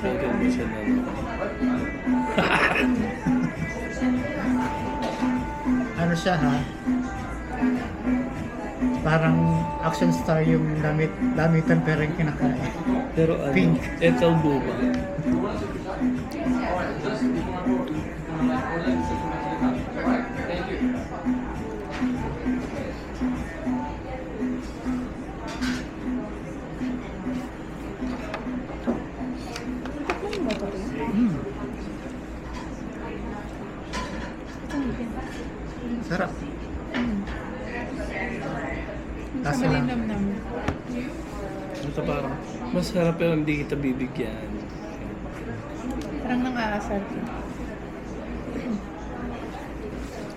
Lagyan mo siya na. Ano siya ha? Parang action star yung damitan pero yung kinakain. Pero ano, Pink. Ethel Buba. Mm. Sarap. Sa Kaso lang, malinamnam. Ito parang, masarap pero hindi kita bibigyan. Parang nang-aasar ka.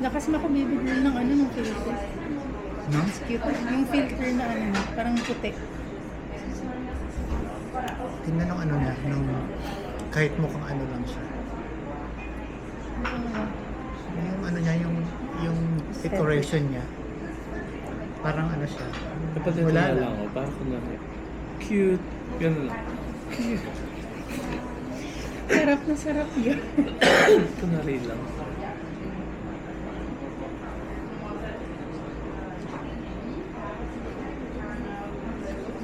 Lakas makabibigyan ng ano, ng filter. no? Cute. Yung filter na ano, parang puti. Tingnan nung ano niya, nung kahit mukhang ano lang siya. Yung ano niya, yung decoration niya. Parang ano siya. Dapat ito Wala na lang. lang ako, parang kunwari, cute, gano'n lang. Sarap na sarap yun. Kunwari lang.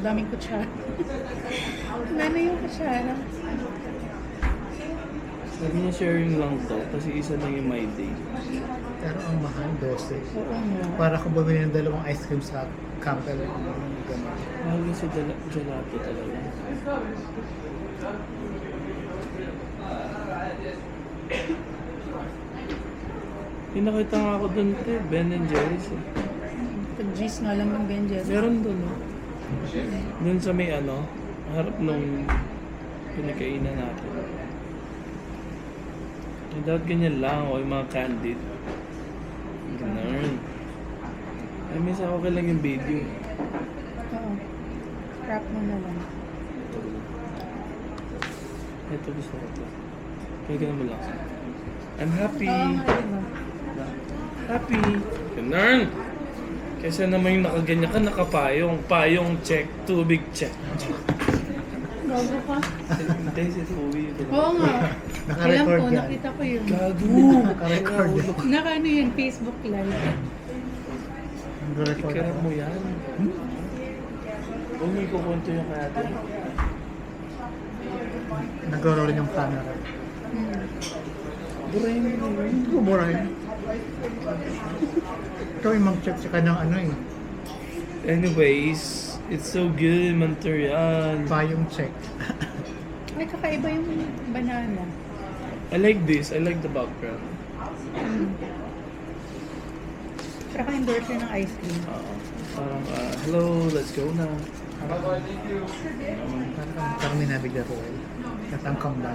Daming kutsara. Ano yung kutsara? Sabi niya sharing lang to, kasi isa lang yung my day. Pero ang mahal, 12. Oo nga. Para kung bumili ng dalawang ice cream sa Campbell. Ganun. Mahal kasi gelato talaga. Yung nakita nga ako dun, Ben and Jerry's eh. Pag-G's nga lang yung Benjes. Meron dun, no? Dun sa may ano, harap nung pinakainan natin. Yung dapat ganyan lang, o yung mga candied. Ganun. Ay, minsan okay lang yung video. Oo. Wrap mo na lang. Ito gusto ko to. Kaya ganun mo lang. I'm happy. Oo nga rin mo. Happy. Ganun. Kaysa naman yung nakaganyan ka, nakapayong. Payong check, tubig check. Gago ka. Hindi, si Chloe. Oo nga. Alam Naka-record ko, yan. nakita ko yun. Gago. Naka-record yan. Naka-ano yun, Facebook Live. Nag-record Ikarap ako. mo yan. Huwag mo ikukwento yung kaya natin. Nag-roll yung camera. Hmm. Burahin mo na yun. Buburay. Ikaw yung mag-check ka ng ano eh. Anyways, it's so good, Mantorian. Payong check. Ay, kakaiba yung banana. I like this. I like the background. Hmm. Saka endorser ng ice cream. Parang, hello, let's go na. Parang may nabigla ko eh. Natangkang ba?